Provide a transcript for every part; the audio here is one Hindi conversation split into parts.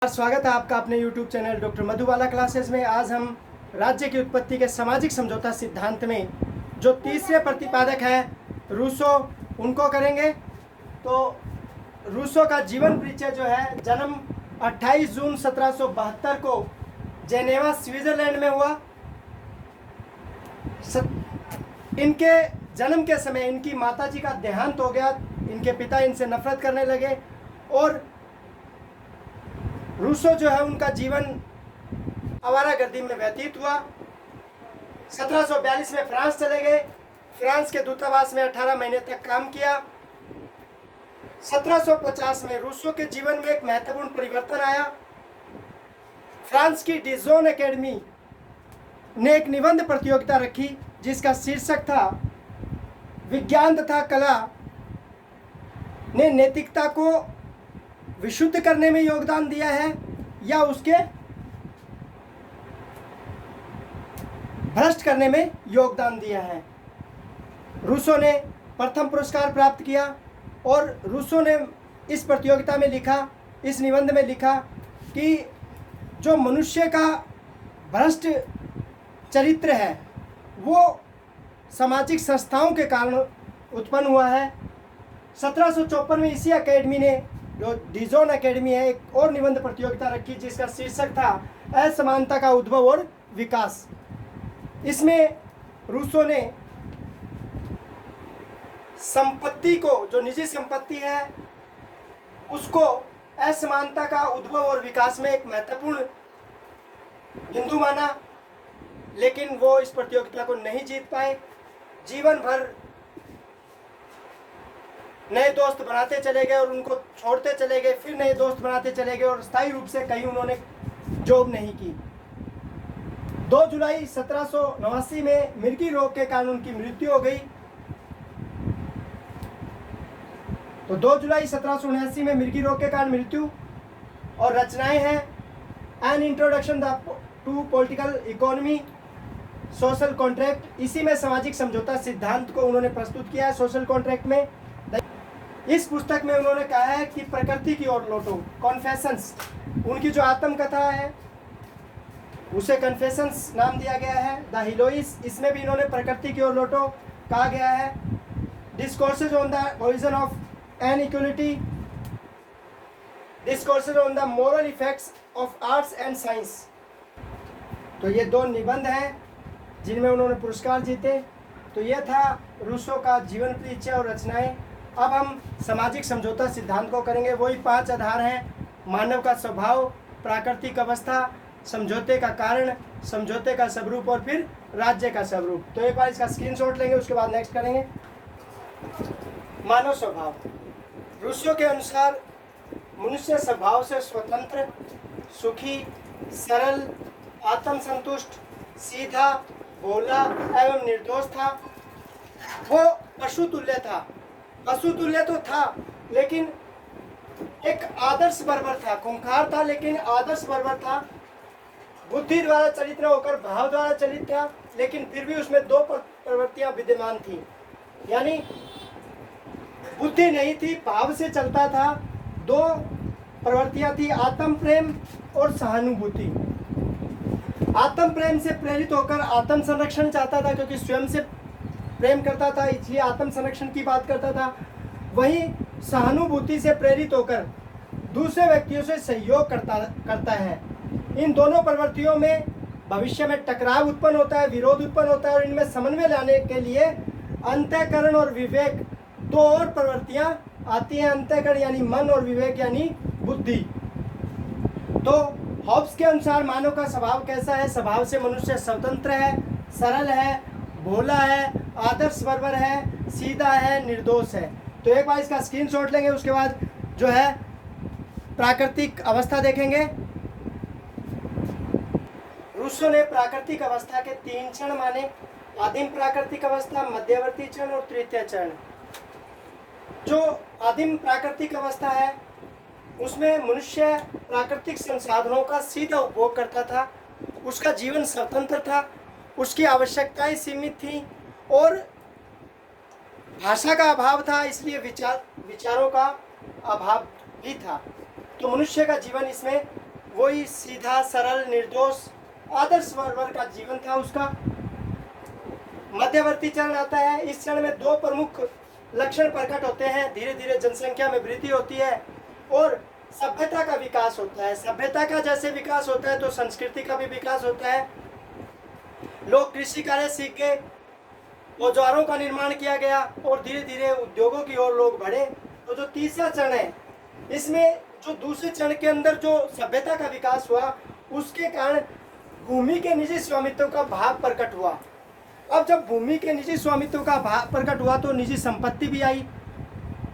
स्वागत है आपका अपने YouTube channel doctor Madhubala classes में। आज हम राज्य की उत्पत्ति के सामाजिक समझौता सिद्धांत में जो तीसरे प्रतिपादक हैं रूसो, उनको करेंगे। तो रूसो का जीवन परिचय जो है, जन्म 28 जून 1772 को जेनेवा स्विट्जरलैंड में हुआ। इनके जन्म के समय इनकी माताजी का देहांत हो गया। इनके पिता इनसे नफरत करने लगे और रूसो जो है उनका जीवन आवारागर्दी में व्यतीत हुआ। 1742 में फ्रांस चले गए। फ्रांस के दूतावास में 18 महीने तक काम किया। 1750 में रूसो के जीवन में एक महत्वपूर्ण परिवर्तन आया। फ्रांस की डिजोन एकेडमी ने एक निबंध प्रतियोगिता रखी जिसका शीर्षक था विज्ञान तथा कला ने नैतिकता को विशुद्ध करने में योगदान दिया है या उसके भ्रष्ट करने में योगदान दिया है। रूसो ने प्रथम पुरस्कार प्राप्त किया और रूसो ने इस प्रतियोगिता में लिखा, इस निबंध में लिखा कि जो मनुष्य का भ्रष्ट चरित्र है वो सामाजिक संस्थाओं के कारण उत्पन्न हुआ है। 1754 में इसी एकेडमी ने, जो डिजोन एकेडमी है, एक और निबंध प्रतियोगिता रखी जिसका शीर्षक था असमानता का उद्भव और विकास। इसमें रूसो ने संपत्ति को, जो निजी संपत्ति है, उसको असमानता का उद्भव और विकास में एक महत्वपूर्ण बिंदु माना, लेकिन वो इस प्रतियोगिता को नहीं जीत पाए। जीवन भर नए दोस्त बनाते चले गए और उनको छोड़ते चले गए, फिर नए दोस्त बनाते चले गए और स्थायी रूप से कहीं उन्होंने जॉब नहीं की। 2 जुलाई 1789 में मिर्गी रोग के कारण उनकी मृत्यु हो गई। तो 2 जुलाई 1779 में मिर्गी रोग के कारण मृत्यु। और रचनाएं हैं an introduction to political economy, social contract. इसी में सामाजिक समझौता सिद्धांत को उन्होंने प्रस्तुत किया है। सोशल कॉन्ट्रैक्ट में इस पुस्तक में उन्होंने कहा है कि प्रकृति की ओर लौटो, कॉन्फेशंस। उनकी जो आत्मकथा है उसे कन्फेशंस नाम दिया गया है। द हिलोइस, इसमें भी इन्होंने प्रकृति की ओर लौटो कहा गया है। Discourses on the origin of inequality, discourses on the moral effects of arts and science. तो ये 2 निबंध हैं जिनमें उन्होंने पुरस्कार जीते। तो यह था रूसो का जीवन परिचय और रचनाएं। अब हम सामाजिक समझौता सिद्धांत को करेंगे। वही 5 आधार हैं: मानव का स्वभाव, प्राकृतिक अवस्था, समझौते का कारण, समझौते का स्वरूप और फिर राज्य का स्वरूप। तो एक बार इसका स्क्रीनशॉट लेंगे, उसके बाद नेक्स्ट करेंगे। मानव स्वभाव। रूसो के अनुसार मनुष्य स्वभाव से स्वतंत्र, सुखी, सरल, आत्मसंतुष्ट, सीधा, भोला एवं निर्दोष था। वो पशु तुल्य था। पशु तुल्य तो था लेकिन एक आदर्श बर्बर था। खूंखार था लेकिन आदर्श बर्बर था। बुद्धि द्वारा चलित न होकर भाव द्वारा चलित था, लेकिन फिर भी उसमें 2 प्रवृत्तियां विद्यमान थी। यानी बुद्धि नहीं थी, भाव से चलता था। 2 प्रवृत्तियां थी, आत्म प्रेम और सहानुभूति। आत्म प्रेम से प्रेरित होकर आत्म संरक्षण चाहता था, क्योंकि स्वयं से प्रेम करता था इसलिए आत्म संरक्षण की बात करता था। वहीं सहानुभूति से प्रेरित होकर दूसरे व्यक्तियों से सहयोग करता है। इन दोनों प्रवृत्तियों में भविष्य में टकराव उत्पन्न होता है, विरोध उत्पन्न होता है और इनमें समन्वय लाने के लिए अंतःकरण और विवेक 2 और प्रवृत्तियां आती हैं। अंतःकरण यानी मन और विवेक यानी बुद्धि। तो हॉब्स के अनुसार मानव का स्वभाव कैसा है? स्वभाव से मनुष्य स्वतंत्र है, सरल है, भोला है, आदर्श बर्बर है, सीधा है, निर्दोष है। तो एक बार इसका स्क्रीनशॉट लेंगे, उसके बाद जो है प्राकृतिक अवस्था देखेंगे। रूसो ने प्राकृतिक अवस्था के 3 चरण माने: आदिम प्राकृतिक अवस्था, मध्यवर्ती चरण और तृतीय चरण। जो आदिम प्राकृतिक अवस्था है उसमें मनुष्य प्राकृतिक संसाधनों का सीधा उपभोग करता था। उसका जीवन स्वतंत्र था, उसकी आवश्यकताएं सीमित थी और भाषा का अभाव था, इसलिए विचारों का अभाव भी था। तो मनुष्य का जीवन इसमें वही सीधा सरल निर्दोष आदर्श वर्ग का जीवन था उसका। मध्यवर्ती चरण आता है। इस चरण में दो प्रमुख लक्षण प्रकट होते हैं। धीरे धीरे जनसंख्या में वृद्धि होती है और सभ्यता का विकास होता है। सभ्यता का जैसे विकास होता है तो संस्कृति का भी विकास होता है। लोग कृषि कार्य सीख गए, औजारों का निर्माण किया गया और धीरे धीरे उद्योगों की ओर लोग बढ़े। तो जो तीसरा चरण है, इसमें जो दूसरे चरण के अंदर जो सभ्यता का विकास हुआ उसके कारण भूमि के निजी स्वामित्व का भाव प्रकट हुआ। अब जब भूमि के निजी स्वामित्व का भाव प्रकट हुआ तो निजी संपत्ति भी आई।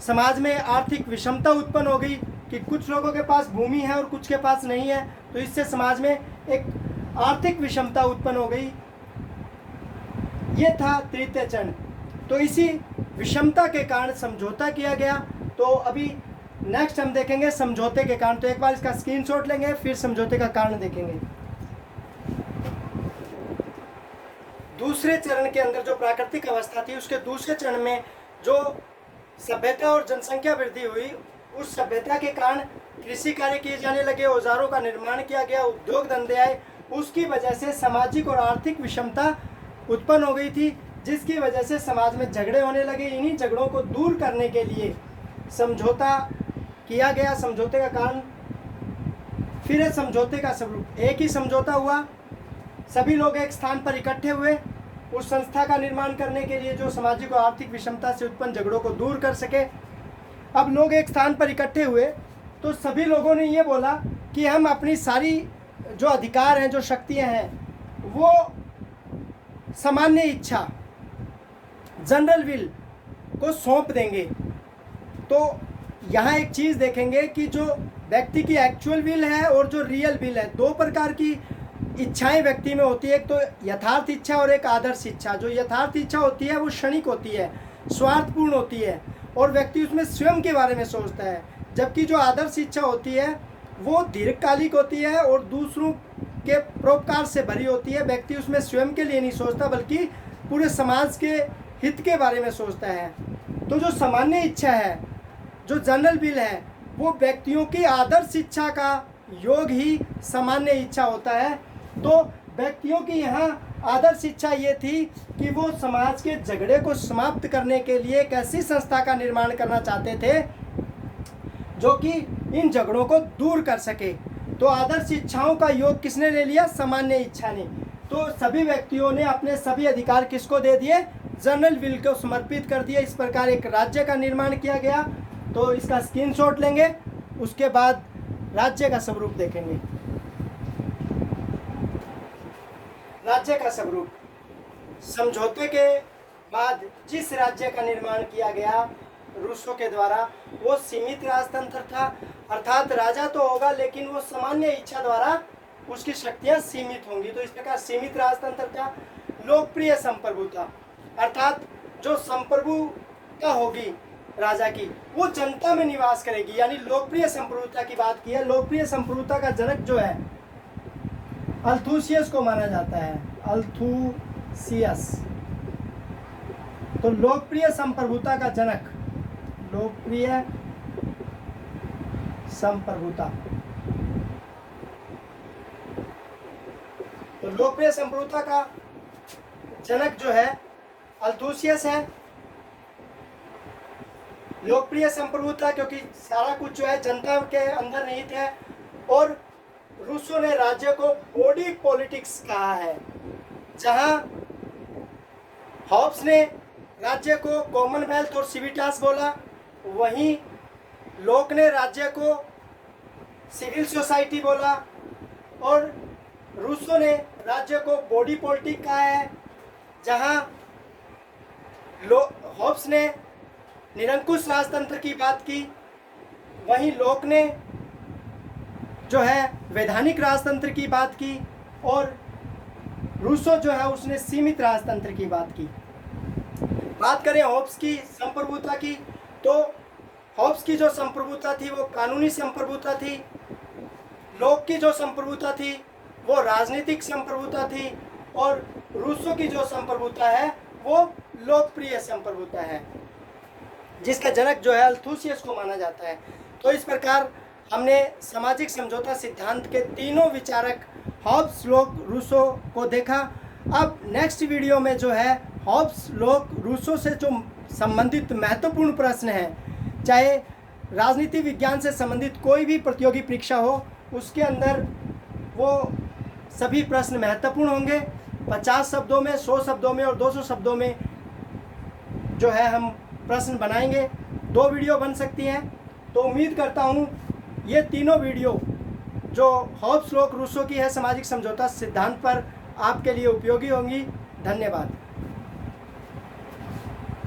समाज में आर्थिक विषमता उत्पन्न हो गई कि कुछ लोगों के पास भूमि है और कुछ के पास नहीं है, तो इससे समाज में एक आर्थिक विषमता उत्पन्न हो गई। ये था तृतीय चरण। तो इसी विषमता के कारण समझौता किया गया। तो अभी नेक्स्ट हम देखेंगे समझौते के कारण। तो एक बार इसका स्क्रीनशॉट लेंगे, फिर समझौते का कारण देखेंगे। दूसरे चरण के अंदर जो प्राकृतिक अवस्था थी उसके दूसरे चरण में जो सभ्यता और जनसंख्या वृद्धि हुई, उस सभ्यता के कारण कृषि कार्य किए जाने लगे, औजारों का निर्माण किया गया, उद्योग धंधे आए। उसकी वजह से सामाजिक और आर्थिक विषमता उत्पन्न हो गई थी, जिसकी वजह से समाज में झगड़े होने लगे। इन्हीं झगड़ों को दूर करने के लिए समझौता किया गया। समझौते का कारण फिर है समझौते का स्वरूप। एक ही समझौता हुआ, सभी लोग एक स्थान पर इकट्ठे हुए उस संस्था का निर्माण करने के लिए जो सामाजिक और आर्थिक विषमता से उत्पन्न झगड़ों को दूर कर सके। अब लोग एक स्थान पर इकट्ठे हुए तो सभी लोगों ने ये बोला कि हम अपनी सारी जो अधिकार हैं, जो शक्तियां हैं, वो सामान्य इच्छा, जनरल विल को सौंप देंगे। तो यहाँ एक चीज़ देखेंगे कि जो व्यक्ति की एक्चुअल विल है और जो रियल विल है, दो प्रकार की इच्छाएं व्यक्ति में होती है। एक तो यथार्थ इच्छा और एक आदर्श इच्छा। जो यथार्थ इच्छा होती है वो क्षणिक होती है, स्वार्थपूर्ण होती है और व्यक्ति उसमें स्वयं के बारे में सोचता है। जबकि जो आदर्श इच्छा होती है वो दीर्घकालिक होती है और दूसरों के परोपकार से भरी होती है। व्यक्ति उसमें स्वयं के लिए नहीं सोचता बल्कि पूरे समाज के हित के बारे में सोचता है। तो जो सामान्य इच्छा है, जो जनरल विल है, वो व्यक्तियों की आदर्श इच्छा का योग ही सामान्य इच्छा होता है। तो व्यक्तियों की यहाँ आदर्श इच्छा ये थी कि वो समाज के झगड़े को समाप्त करने के लिए एक ऐसी संस्था का निर्माण करना चाहते थे जो कि इन झगड़ों को दूर कर सके। तो आदर्श इच्छाओं का योग किसने ले लिया? सामान्य इच्छा ने। तो सभी व्यक्तियों ने अपने सभी अधिकार किसको दे दिए? जनरल विल को समर्पित कर दिया। इस प्रकार एक राज्य का निर्माण किया गया। तो इसका स्क्रीनशॉट लेंगे, उसके बाद राज्य का स्वरूप देखेंगे। राज्य का स्वरूप, समझौते के बाद जिस राज्य का निर्माण किया गया रूसों के द्वारा वो सीमित राजतंत्र था। अर्थात राजा तो होगा लेकिन वो सामान्य इच्छा द्वारा उसकी शक्तियां सीमित होंगी। तो इस प्रकार सीमित राजतंत्र था। लोकप्रिय संप्रभुता, अर्थात जो संप्रभुता होगी राजा की वो जनता में निवास करेगी, यानी लोकप्रिय संप्रभुता की बात की है। लोकप्रिय संप्रभुता का जनक जो है अल्थूसियस को माना जाता है। अल्थूसियस तो लोकप्रिय संप्रभुता का जनक, लोकप्रिय संप्रभुता। तो लोकप्रिय संप्रभुता का जनक जो है अल्थूसियस है। लोकप्रिय संप्रभुता क्योंकि सारा कुछ जो है जनता के अंदर निहित है। और रूसों ने राज्य को बॉडी पॉलिटिक्स कहा है। जहां हॉब्स ने राज्य को कॉमनवेल्थ और सिविटास बोला, वहीं लोक ने राज्य को सिविल सोसाइटी बोला और रूसों ने राज्य को बॉडी पॉलिटिक कहा है। जहां हॉब्स ने निरंकुश राजतंत्र की बात की, वहीं लोक ने जो है वैधानिक राजतंत्र की बात की और रूसो जो है उसने सीमित राजतंत्र की बात की। बात करें हॉब्स की संप्रभुता की, तो हॉब्स की जो संप्रभुता थी वो कानूनी संप्रभुता थी। लोक की जो संप्रभुता थी वो राजनीतिक संप्रभुता थी और रूसो की जो संप्रभुता है वो लोकप्रिय संप्रभुता है, जिसका जनक जो है अल्थूसियस को माना जाता है। तो इस प्रकार हमने सामाजिक समझौता सिद्धांत के तीनों विचारक हॉब्स, लोक, रूसो को देखा। अब नेक्स्ट वीडियो में जो है हॉब्स, लोक, रूसो से जो संबंधित महत्वपूर्ण प्रश्न हैं, चाहे राजनीति विज्ञान से संबंधित कोई भी प्रतियोगी परीक्षा हो, उसके अंदर वो सभी प्रश्न महत्वपूर्ण होंगे। 50 शब्दों में, 100 शब्दों में और 200 शब्दों में जो है हम प्रश्न बनाएंगे। 2 वीडियो बन सकती हैं। तो उम्मीद करता हूँ ये तीनों वीडियो जो हॉब्स, लोक, रूसो की है सामाजिक समझौता सिद्धांत पर, आपके लिए उपयोगी होंगी। धन्यवाद।